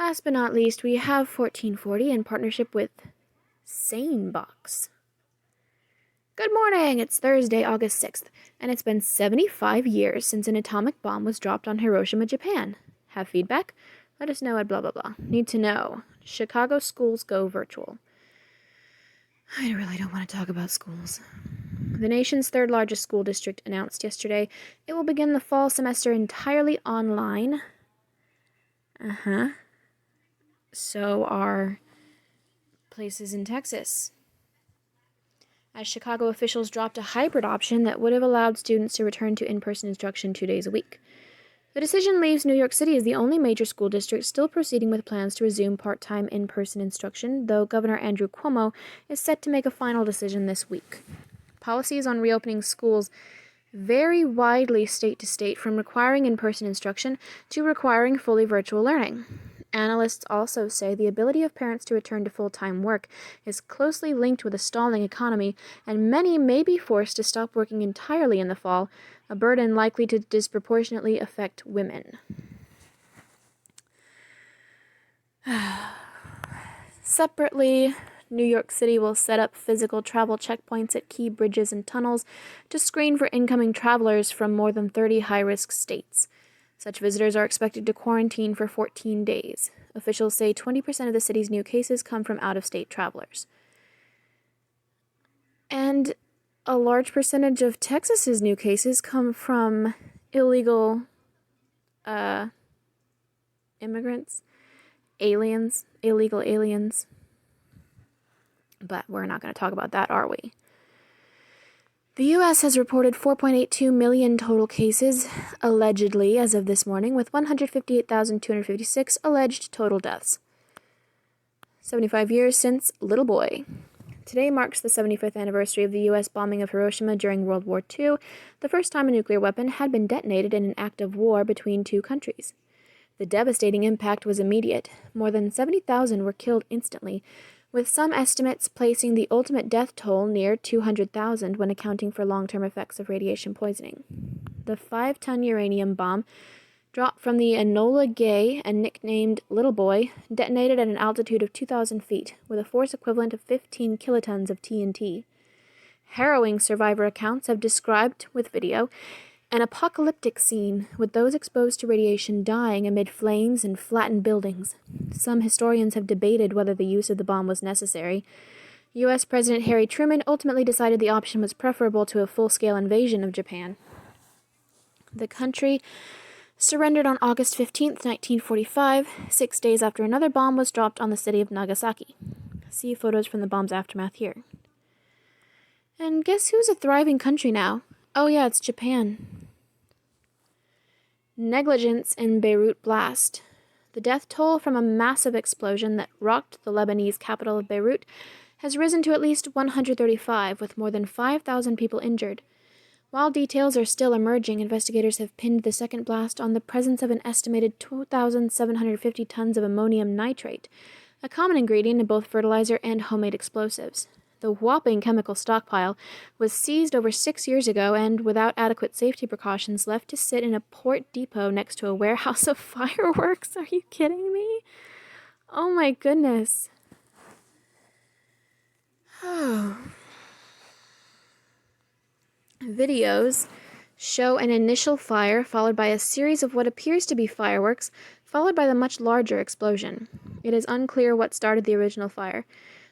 last but not least, we have 1440 in partnership with SaneBox. Good morning! It's Thursday, August 6th, and it's been 75 years since an atomic bomb was dropped on Hiroshima, Japan. Have feedback? Let us know at blah blah blah. Need to know. Chicago schools go virtual. I really don't want to talk about schools. The nation's third largest school district announced yesterday it will begin the fall semester entirely online. So are places in Texas, as Chicago officials dropped a hybrid option that would have allowed students to return to in-person instruction 2 days a week. The decision leaves New York City as the only major school district still proceeding with plans to resume part-time in-person instruction, though Governor Andrew Cuomo is set to make a final decision this week. Policies on reopening schools vary widely state to state, from requiring in-person instruction to requiring fully virtual learning. Analysts also say the ability of parents to return to full-time work is closely linked with a stalling economy, and many may be forced to stop working entirely in the fall, a burden likely to disproportionately affect women. Separately, New York City will set up physical travel checkpoints at key bridges and tunnels to screen for incoming travelers from more than 30 high-risk states. Such visitors are expected to quarantine for 14 days. Officials say 20% of the city's new cases come from out-of-state travelers. And a large percentage of Texas's new cases come from illegal immigrants, illegal aliens. But we're not going to talk about that, are we? The U.S. has reported 4.82 million total cases, allegedly, as of this morning, with 158,256 alleged total deaths. 75 years since Little Boy. Today marks the 75th anniversary of the U.S. bombing of Hiroshima during World War II, the first time a nuclear weapon had been detonated in an act of war between two countries. The devastating impact was immediate. More than 70,000 were killed instantly, with some estimates placing the ultimate death toll near 200,000 when accounting for long-term effects of radiation poisoning. The 5-ton uranium bomb, dropped from the Enola Gay and nicknamed Little Boy, detonated at an altitude of 2,000 feet, with a force equivalent of 15 kilotons of TNT. Harrowing survivor accounts have described, with video, an apocalyptic scene, with those exposed to radiation dying amid flames and flattened buildings. Some historians have debated whether the use of the bomb was necessary. U.S. President Harry Truman ultimately decided the option was preferable to a full-scale invasion of Japan. The country surrendered on August 15, 1945, 6 days after another bomb was dropped on the city of Nagasaki. See photos from the bomb's aftermath here. And guess who's a thriving country now? Oh yeah, it's Japan. Negligence in Beirut blast. The death toll from a massive explosion that rocked the Lebanese capital of Beirut has risen to at least 135, with more than 5,000 people injured. While details are still emerging, investigators have pinned the second blast on the presence of an estimated 2,750 tons of ammonium nitrate, a common ingredient in both fertilizer and homemade explosives. The whopping chemical stockpile was seized over 6 years ago and, without adequate safety precautions, left to sit in a port depot next to a warehouse of fireworks. Are you kidding me? Oh my goodness. Videos show an initial fire followed by a series of what appears to be fireworks, followed by the much larger explosion. It is unclear what started the original fire.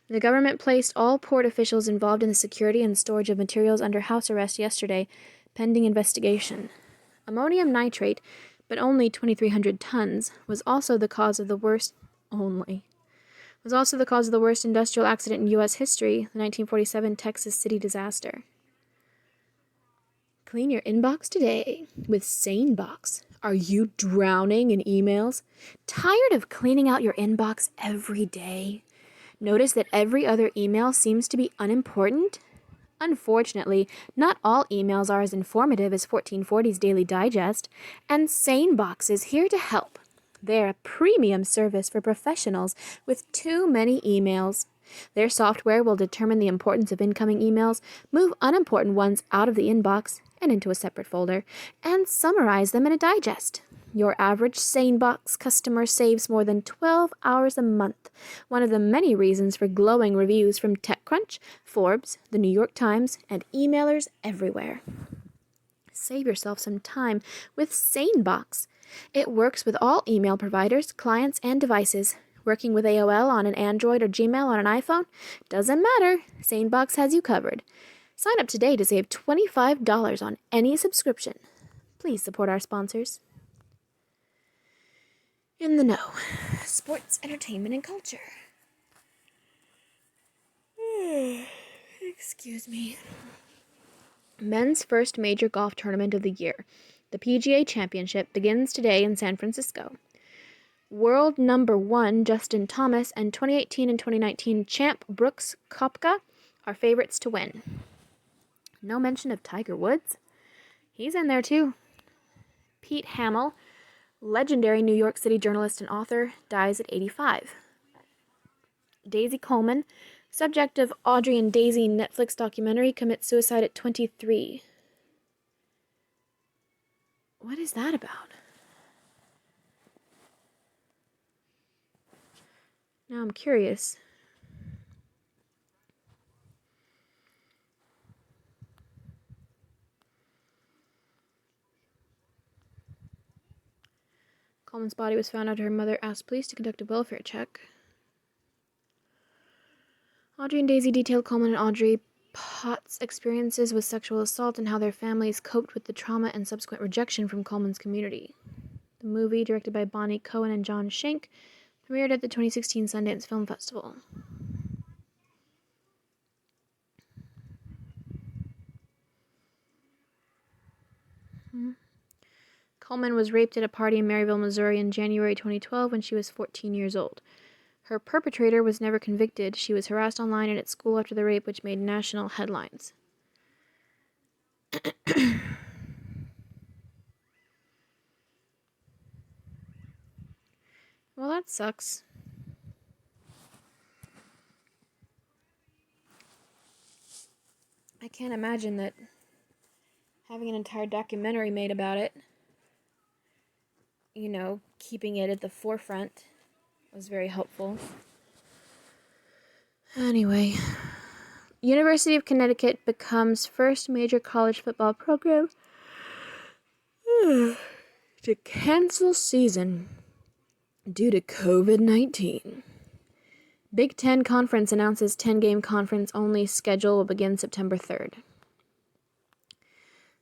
The government placed all port officials involved in the security and storage of materials under house arrest yesterday, pending investigation. Ammonium nitrate, but only 2,300 tons, was also the cause of the worst industrial accident in U.S. history, the 1947 Texas City disaster. Clean your inbox today with SaneBox. Are you drowning in emails? Tired of cleaning out your inbox every day? Notice that every other email seems to be unimportant? Unfortunately, not all emails are as informative as 1440's Daily Digest, and SaneBox is here to help. They're a premium service for professionals with too many emails. Their software will determine the importance of incoming emails, move unimportant ones out of the inbox and into a separate folder, and summarize them in a digest. Your average SaneBox customer saves more than 12 hours a month, one of the many reasons for glowing reviews from TechCrunch, Forbes, the New York Times, and emailers everywhere. Save yourself some time with SaneBox. It works with all email providers, clients, and devices. Working with AOL on an Android or Gmail on an iPhone? Doesn't matter. SaneBox has you covered. Sign up today to save $25 on any subscription. Please support our sponsors. In the know. Sports, entertainment, and culture. Excuse me. Men's first major golf tournament of the year, the PGA Championship, begins today in San Francisco. World number 1 Justin Thomas and 2018 and 2019 champ Brooks Koepka are favorites to win. No mention of Tiger Woods. He's in there too. Pete Hamill, legendary New York City journalist and author, dies at 85. Daisy Coleman, subject of Audrey and Daisy Netflix documentary, commits suicide at 23. What is that about? Now I'm curious. Coleman's body was found after her mother asked police to conduct a welfare check. Audrey and Daisy detailed Coleman and Audrey Potts' experiences with sexual assault and how their families coped with the trauma and subsequent rejection from Coleman's community. The movie, directed by Bonnie Cohen and John Schenk, premiered at the 2016 Sundance Film Festival. Coleman was raped at a party in Maryville, Missouri in January 2012 when she was 14 years old. Her perpetrator was never convicted. She was harassed online and at school after the rape, which made national headlines. Well, that sucks. I can't imagine that having an entire documentary made about it, keeping it at the forefront, was very helpful. Anyway, University of Connecticut becomes first major college football program to cancel season due to COVID-19. Big Ten Conference announces 10-game conference-only schedule will begin September 3rd.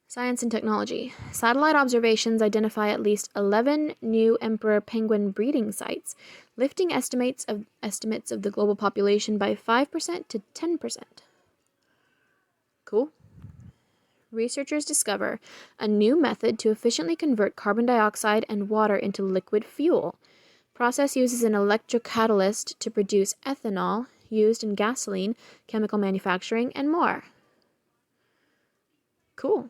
Science and technology. Satellite observations identify at least 11 new emperor penguin breeding sites, lifting estimates of the global population by 5% to 10%. Cool. Researchers discover a new method to efficiently convert carbon dioxide and water into liquid fuel. Process uses an electrocatalyst to produce ethanol used in gasoline, chemical manufacturing, and more. Cool.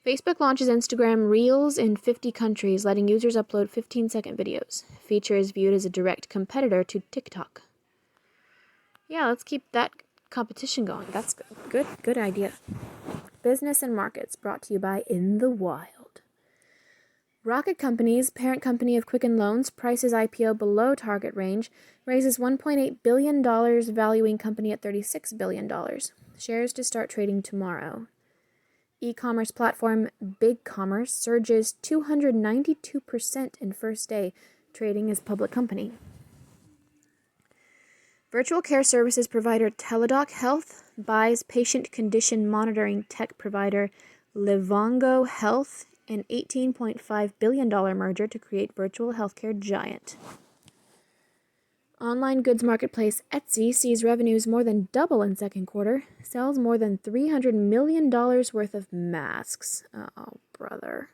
Facebook launches Instagram Reels in 50 countries, letting users upload 15-second videos. Feature is viewed as a direct competitor to TikTok. Yeah, let's keep that competition going. That's good. Good idea. Business and markets, brought to you by In the Wild. Rocket Companies, parent company of Quicken Loans, prices IPO below target range, raises $1.8 billion, valuing company at $36 billion. Shares to start trading tomorrow. E-commerce platform BigCommerce surges 292% in first day, trading as public company. Virtual care services provider Teladoc Health buys patient condition monitoring tech provider Livongo Health, an $18.5 billion merger to create virtual healthcare giant. Online goods marketplace Etsy sees revenues more than double in second quarter, sells more than $300 million worth of masks. Oh, brother.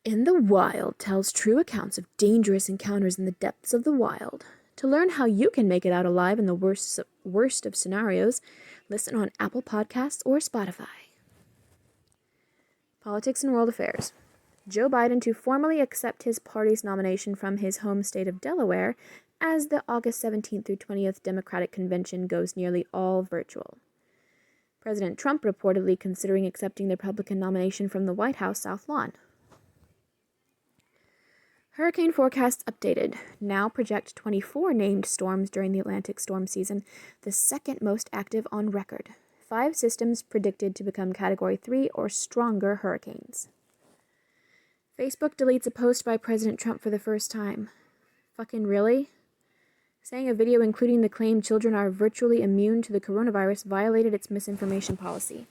In the Wild tells true accounts of dangerous encounters in the depths of the wild. To learn how you can make it out alive in the worst of scenarios, listen on Apple Podcasts or Spotify. Politics and world affairs. Joe Biden to formally accept his party's nomination from his home state of Delaware as the August 17th through 20th Democratic Convention goes nearly all virtual. President Trump reportedly considering accepting the Republican nomination from the White House South Lawn. Hurricane forecasts updated. Now project 24 named storms during the Atlantic storm season, the second most active on record. 5 systems predicted to become Category 3 or stronger hurricanes. Facebook deletes a post by President Trump for the first time. Fucking really? Saying a video including the claim children are virtually immune to the coronavirus violated its misinformation policy.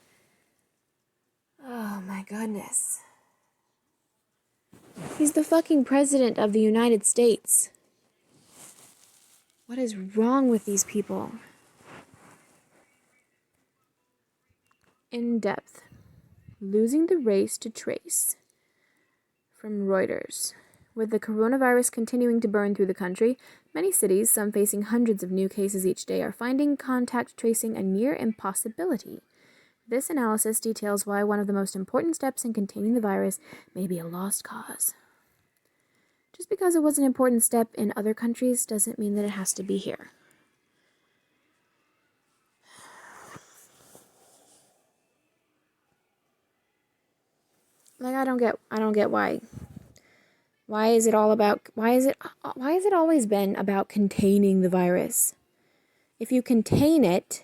Oh my goodness. He's the fucking president of the United States. What is wrong with these people? In depth. Losing the race to trace. From Reuters. With the coronavirus continuing to burn through the country, many cities, some facing hundreds of new cases each day, are finding contact tracing a near impossibility. This analysis details why one of the most important steps in containing the virus may be a lost cause. Just because it was an important step in other countries doesn't mean that it has to be here. Like, I don't get why. Why is it always been about containing the virus? If you contain it,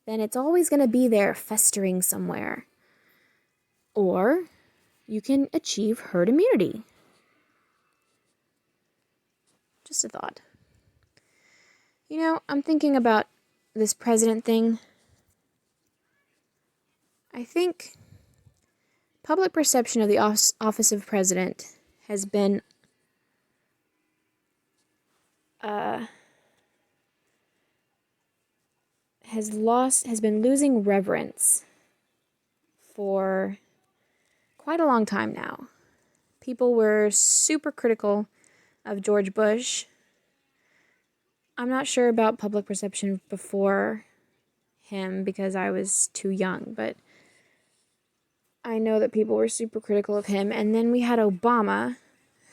then it's always going to be there festering somewhere. Or you can achieve herd immunity. Just a thought. You know, I'm thinking about this president thing. I think public perception of the office of president has been has been losing reverence for quite a long time now. People were super critical of George Bush. I'm not sure about public perception before him because I was too young, but I know that people were super critical of him. And then we had Obama,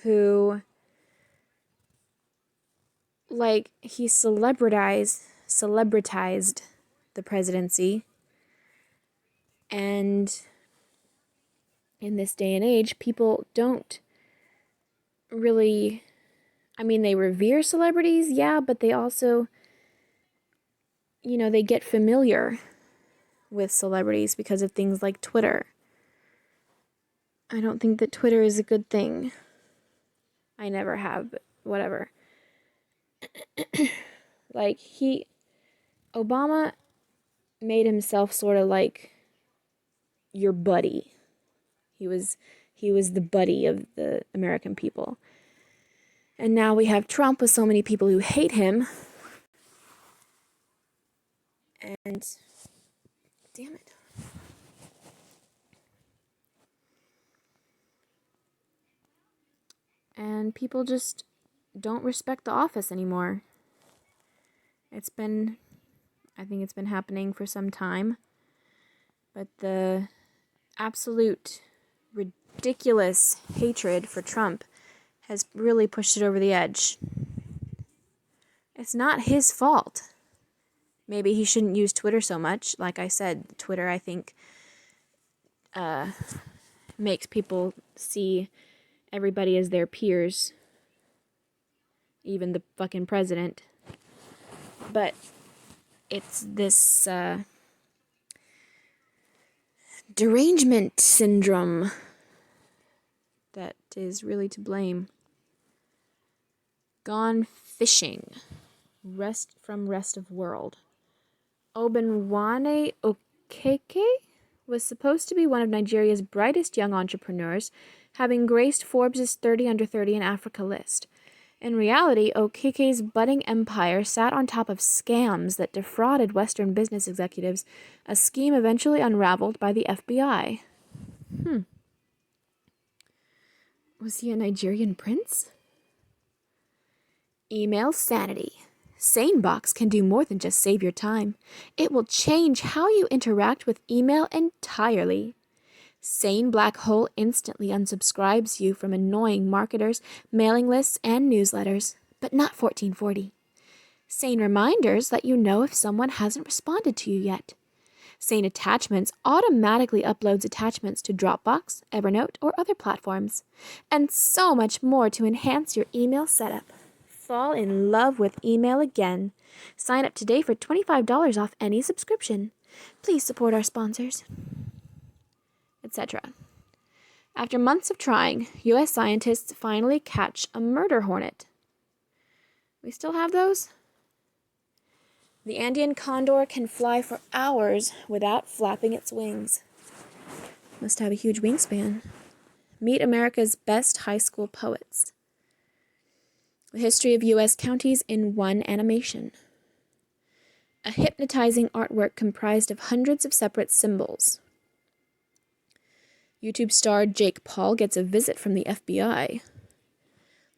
who, like, he celebritized the presidency. And in this day and age, people don't really, I mean, they revere celebrities, yeah, but they also, you know, they get familiar with celebrities because of things like Twitter. I don't think that Twitter is a good thing. I never have, but whatever. Like, Obama made himself sort of like your buddy. He was the buddy of the American people. And now we have Trump with so many people who hate him. And damn it. And people just don't respect the office anymore. I think it's been happening for some time. But the absolute ridiculous hatred for Trump has really pushed it over the edge. It's not his fault. Maybe he shouldn't use Twitter so much. Like I said, Twitter, I think, makes people see everybody as their peers. Even the fucking president. But it's this derangement syndrome that is really to blame. Gone fishing. Rest of world. Obenwane Okeke was supposed to be one of Nigeria's brightest young entrepreneurs, having graced Forbes' 30 Under 30 in Africa list. In reality, Okeke's budding empire sat on top of scams that defrauded Western business executives, a scheme eventually unraveled by the FBI. Was he a Nigerian prince? Email sanity. SaneBox can do more than just save your time. It will change how you interact with email entirely. Sane Black Hole instantly unsubscribes you from annoying marketers, mailing lists, and newsletters, but not 1440. Sane reminders let you know if someone hasn't responded to you yet. Sane Attachments automatically uploads attachments to Dropbox, Evernote, or other platforms, and so much more to enhance your email setup. Fall in love with email again. Sign up today for $25 off any subscription. Please support our sponsors, etc. After months of trying, U.S. scientists finally catch a murder hornet. We still have those? The Andean condor can fly for hours without flapping its wings. Must have a huge wingspan. Meet America's best high school poets. The history of U.S. counties in one animation. A hypnotizing artwork comprised of hundreds of separate symbols. YouTube star Jake Paul gets a visit from the FBI.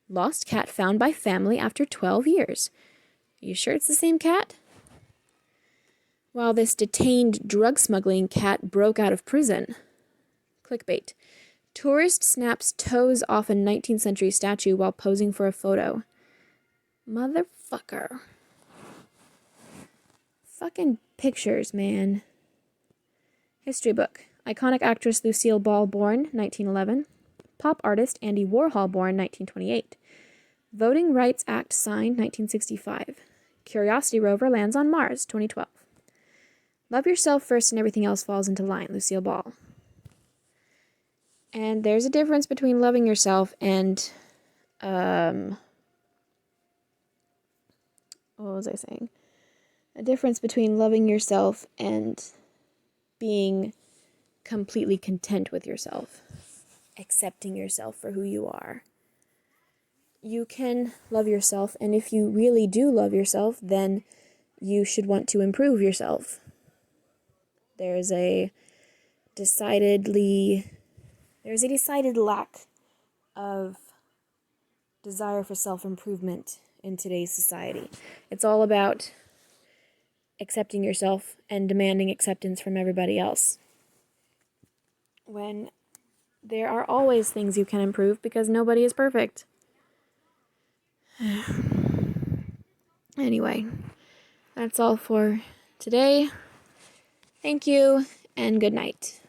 Lost cat found by family after 12 years. You sure it's the same cat? While this detained drug smuggling cat broke out of prison. Clickbait. Tourist snaps toes off a 19th century statue while posing for a photo. Motherfucker. Fucking pictures, man. History book. Iconic actress Lucille Ball, born 1911. Pop artist Andy Warhol, born 1928. Voting Rights Act signed 1965. Curiosity rover lands on Mars 2012. Love yourself first and everything else falls into line, Lucille Ball. And there's a difference between loving yourself and, what was I saying? A difference between loving yourself and being completely content with yourself. Accepting yourself for who you are. You can love yourself, and if you really do love yourself, then you should want to improve yourself. There's a decided lack of desire for self-improvement in today's society. It's all about accepting yourself and demanding acceptance from everybody else. When there are always things you can improve because nobody is perfect. Anyway, that's all for today. Thank you, and good night.